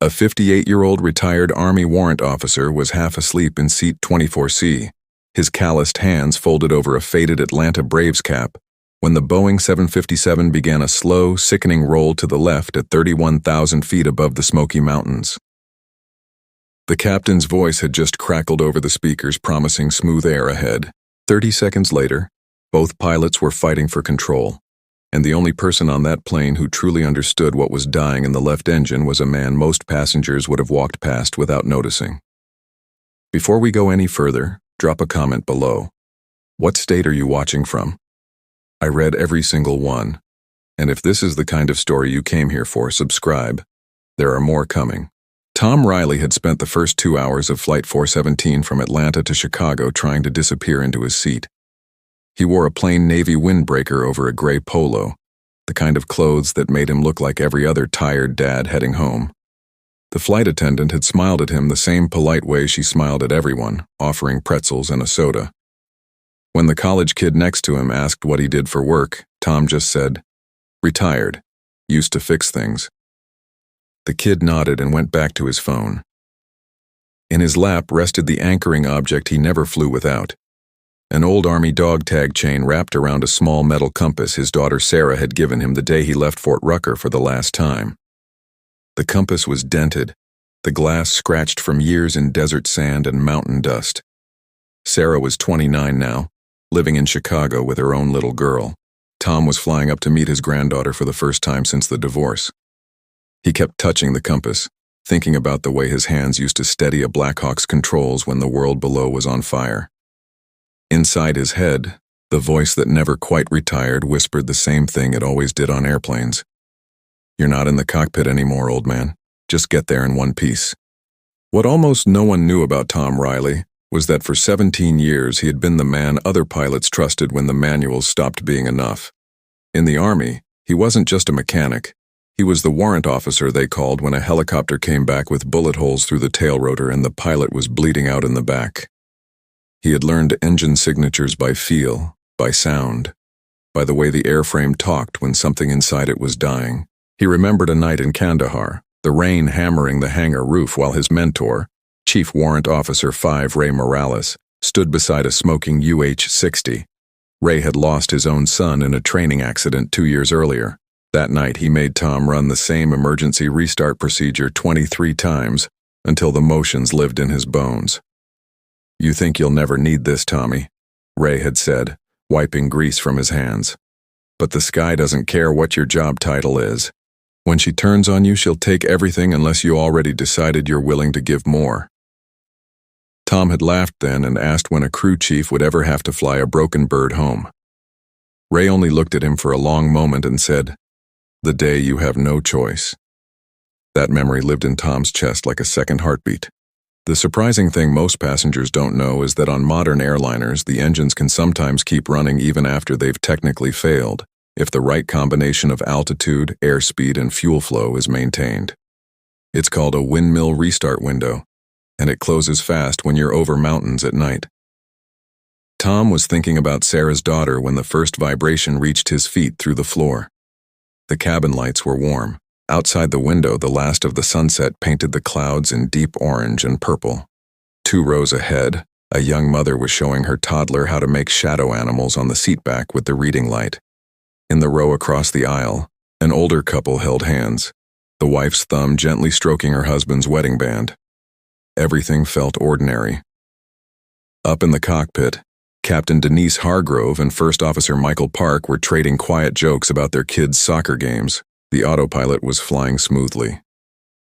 A 58-year-old retired Army warrant officer was half asleep in seat 24C, his calloused hands folded over a faded Atlanta Braves cap, when the Boeing 757 began a slow, sickening roll to the left at 31,000 feet above the Smoky Mountains. The captain's voice had just crackled over the speakers, promising smooth air ahead. 30 seconds later, both pilots were fighting for control, and the only person on that plane who truly understood what was dying in the left engine was a man most passengers would have walked past without noticing. Before we go any further, drop a comment below. What state are you watching from? I read every single one, and if this is the kind of story you came here for, subscribe. There are more coming. Tom Riley had spent the first 2 hours of Flight 417 from Atlanta to Chicago trying to disappear into his seat. He wore a plain navy windbreaker over a gray polo, the kind of clothes that made him look like every other tired dad heading home. The flight attendant had smiled at him the same polite way she smiled at everyone, offering pretzels and a soda. When the college kid next to him asked what he did for work, Tom just said, "Retired. Used to fix things." The kid nodded and went back to his phone. In his lap rested the anchoring object he never flew without, an old Army dog tag chain wrapped around a small metal compass his daughter Sarah had given him the day he left Fort Rucker for the last time. The compass was dented, the glass scratched from years in desert sand and mountain dust. Sarah was 29 now, living in Chicago with her own little girl. Tom was flying up to meet his granddaughter for the first time since the divorce. He kept touching the compass, thinking about the way his hands used to steady a Blackhawk's controls when the world below was on fire. Inside his head, the voice that never quite retired whispered the same thing it always did on airplanes. "You're not in the cockpit anymore, old man. Just get there in one piece." What almost no one knew about Tom Riley was that for 17 years he had been the man other pilots trusted when the manuals stopped being enough. In the Army, he wasn't just a mechanic. He was the warrant officer they called when a helicopter came back with bullet holes through the tail rotor and the pilot was bleeding out in the back. He had learned engine signatures by feel, by sound, by the way the airframe talked when something inside it was dying. He remembered a night in Kandahar, the rain hammering the hangar roof while his mentor, Chief Warrant Officer 5 Ray Morales, stood beside a smoking UH-60. Ray had lost his own son in a training accident 2 years earlier. That night he made Tom run the same emergency restart procedure 23 times until the motions lived in his bones. "You think you'll never need this, Tommy," Ray had said, wiping grease from his hands. "But the sky doesn't care what your job title is. When she turns on you, she'll take everything unless you already decided you're willing to give more." Tom had laughed then and asked when a crew chief would ever have to fly a broken bird home. Ray only looked at him for a long moment and said, "The day you have no choice." That memory lived in Tom's chest like a second heartbeat. The surprising thing most passengers don't know is that on modern airliners, the engines can sometimes keep running even after they've technically failed, if the right combination of altitude, airspeed, and fuel flow is maintained. It's called a windmill restart window, and it closes fast when you're over mountains at night. Tom was thinking about Sarah's daughter when the first vibration reached his feet through the floor. The cabin lights were warm. Outside the window, the last of the sunset painted the clouds in deep orange and purple. 2 rows ahead, a young mother was showing her toddler how to make shadow animals on the seatback with the reading light. In the row across the aisle, an older couple held hands, the wife's thumb gently stroking her husband's wedding band. Everything felt ordinary. Up in the cockpit, Captain Denise Hargrove and First Officer Michael Park were trading quiet jokes about their kids' soccer games. The autopilot was flying smoothly.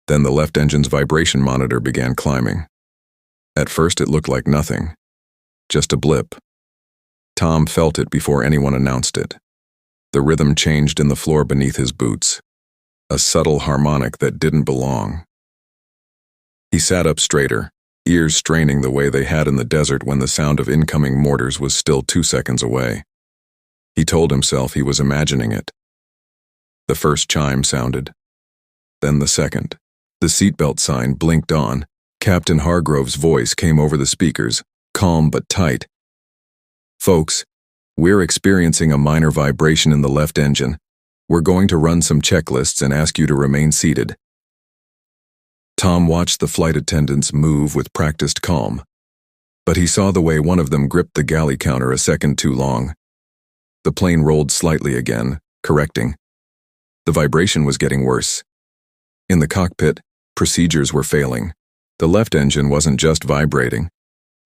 Then the left engine's vibration monitor began climbing. At first it looked like nothing, just a blip. Tom felt it before anyone announced it. The rhythm changed in the floor beneath his boots, a subtle harmonic that didn't belong. He sat up straighter, ears straining the way they had in the desert when the sound of incoming mortars was still 2 seconds away. He told himself he was imagining it. The first chime sounded. Then the second. The seatbelt sign blinked on. Captain Hargrove's voice came over the speakers, calm but tight. "Folks, we're experiencing a minor vibration in the left engine. We're going to run some checklists and ask you to remain seated." Tom watched the flight attendants move with practiced calm, but he saw the way one of them gripped the galley counter a second too long. The plane rolled slightly again, correcting. The vibration was getting worse. In the cockpit, procedures were failing. The left engine wasn't just vibrating.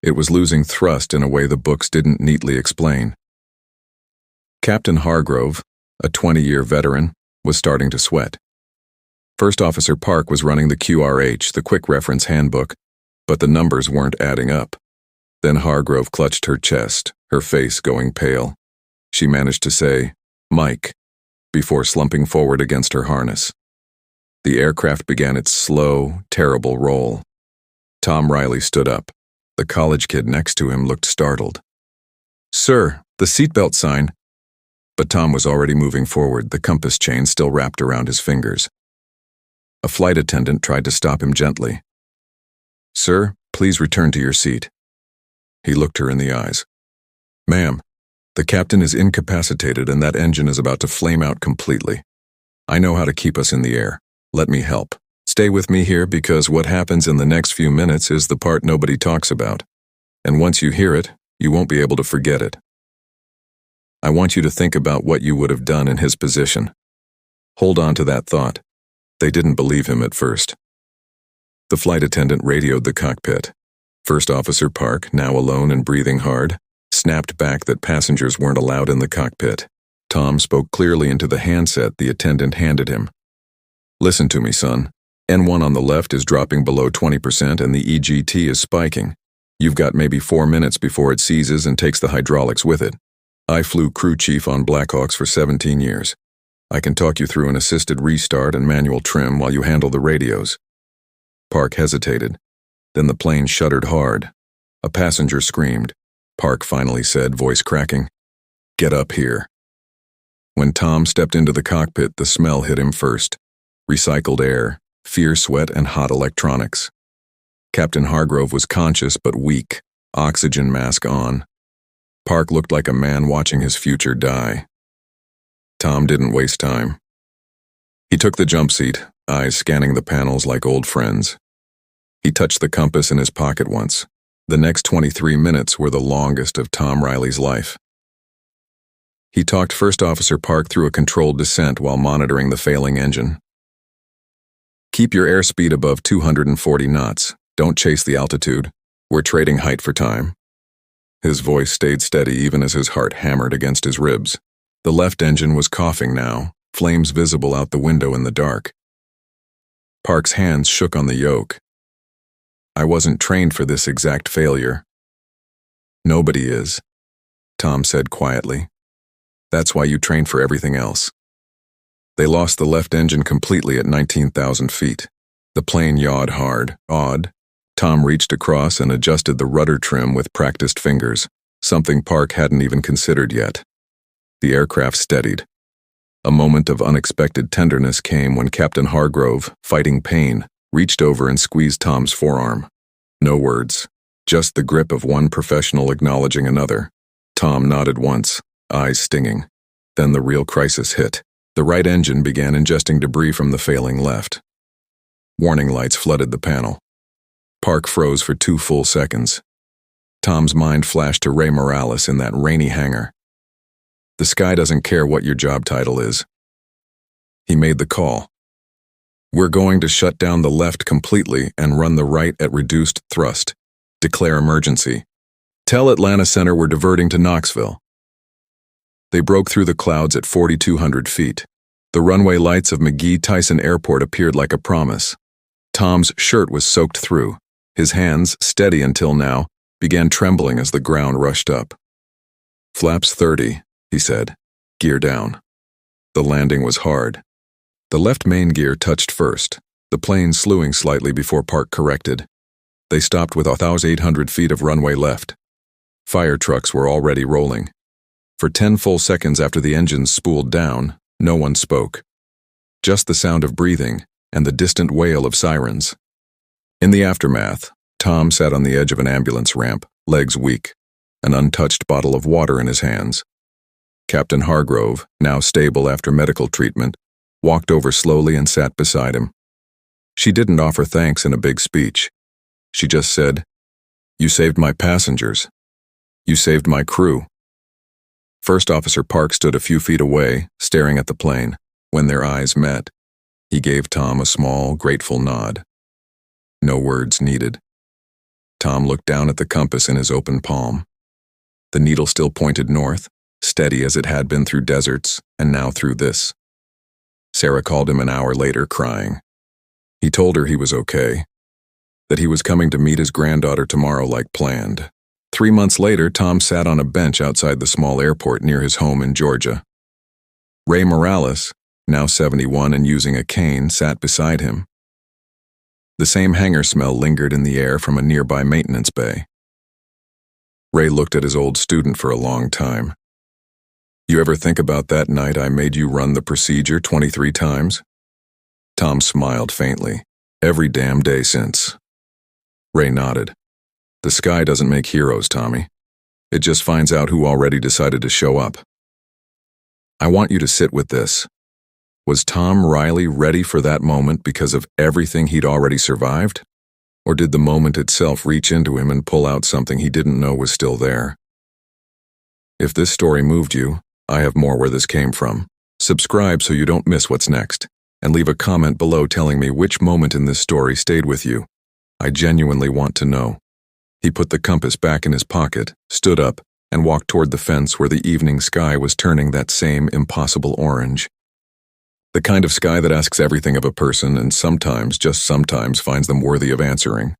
It was losing thrust in a way the books didn't neatly explain. Captain Hargrove, a 20-year veteran, was starting to sweat. First Officer Park was running the QRH, the Quick Reference Handbook, but the numbers weren't adding up. Then Hargrove clutched her chest, her face going pale. She managed to say, "Mike," before slumping forward against her harness. The aircraft began its slow, terrible roll. Tom Riley stood up. The college kid next to him looked startled. "Sir, the seatbelt sign." But Tom was already moving forward, the compass chain still wrapped around his fingers. A flight attendant tried to stop him gently. "Sir, please return to your seat." He looked her in the eyes. "Ma'am, the captain is incapacitated and that engine is about to flame out completely. I know how to keep us in the air. Let me help. Stay with me here because what happens in the next few minutes is the part nobody talks about. And once you hear it, you won't be able to forget it. I want you to think about what you would have done in his position. Hold on to that thought." They didn't believe him at first. The flight attendant radioed the cockpit. First Officer Park, now alone and breathing hard, snapped back that passengers weren't allowed in the cockpit. Tom spoke clearly into the handset the attendant handed him. "Listen to me, son. N1 on the left is dropping below 20% and the EGT is spiking. You've got maybe 4 minutes before it seizes and takes the hydraulics with it. I flew crew chief on Blackhawks for 17 years. I can talk you through an assisted restart and manual trim while you handle the radios." Park hesitated. Then the plane shuddered hard. A passenger screamed. Park finally said, voice cracking, "Get up here." When Tom stepped into the cockpit, the smell hit him first. Recycled air, fear sweat, and hot electronics. Captain Hargrove was conscious but weak, oxygen mask on. Park looked like a man watching his future die. Tom didn't waste time. He took the jump seat, eyes scanning the panels like old friends. He touched the compass in his pocket once. The next 23 minutes were the longest of Tom Riley's life. He talked First Officer Park through a controlled descent while monitoring the failing engine. "Keep your airspeed above 240 knots. Don't chase the altitude. We're trading height for time." His voice stayed steady even as his heart hammered against his ribs. The left engine was coughing now, flames visible out the window in the dark. Park's hands shook on the yoke. "I wasn't trained for this exact failure." "Nobody is," Tom said quietly. "That's why you train for everything else." They lost the left engine completely at 19,000 feet. The plane yawed hard, awed. Tom reached across and adjusted the rudder trim with practiced fingers, something Park hadn't even considered yet. The aircraft steadied. A moment of unexpected tenderness came when Captain Hargrove, fighting pain, reached over and squeezed Tom's forearm. No words, just the grip of one professional acknowledging another. Tom nodded once, eyes stinging. Then the real crisis hit. The right engine began ingesting debris from the failing left. Warning lights flooded the panel. Park froze for 2 full seconds. Tom's mind flashed to Ray Morales in that rainy hangar. The sky doesn't care what your job title is. He made the call. "We're going to shut down the left completely and run the right at reduced thrust. Declare emergency. Tell Atlanta Center we're diverting to Knoxville." They broke through the clouds at 4,200 feet. The runway lights of McGee Tyson Airport appeared like a promise. Tom's shirt was soaked through. His hands, steady until now, began trembling as the ground rushed up. "Flaps 30, he said. "Gear down." The landing was hard. The left main gear touched first, the plane slewing slightly before Park corrected. They stopped with 1,800 feet of runway left. Fire trucks were already rolling. For 10 full seconds after the engines spooled down, no one spoke. Just the sound of breathing and the distant wail of sirens. In the aftermath, Tom sat on the edge of an ambulance ramp, legs weak, an untouched bottle of water in his hands. Captain Hargrove, now stable after medical treatment, walked over slowly and sat beside him. She didn't offer thanks in a big speech. She just said, "You saved my passengers. You saved my crew." First Officer Park stood a few feet away, staring at the plane. When their eyes met, he gave Tom a small, grateful nod. No words needed. Tom looked down at the compass in his open palm. The needle still pointed north, steady as it had been through deserts, and now through this. Sarah called him an hour later, crying. He told her he was okay, that he was coming to meet his granddaughter tomorrow like planned. 3 months later, Tom sat on a bench outside the small airport near his home in Georgia. Ray Morales, now 71 and using a cane, sat beside him. The same hangar smell lingered in the air from a nearby maintenance bay. Ray looked at his old student for a long time. "You ever think about that night I made you run the procedure 23 times? Tom smiled faintly. "Every damn day since." Ray nodded. "The sky doesn't make heroes, Tommy. It just finds out who already decided to show up." I want you to sit with this. Was Tom Riley ready for that moment because of everything he'd already survived? Or did the moment itself reach into him and pull out something he didn't know was still there? If this story moved you, I have more where this came from. Subscribe so you don't miss what's next, and leave a comment below telling me which moment in this story stayed with you. I genuinely want to know. He put the compass back in his pocket, stood up, and walked toward the fence where the evening sky was turning that same impossible orange. The kind of sky that asks everything of a person and sometimes, just sometimes, finds them worthy of answering.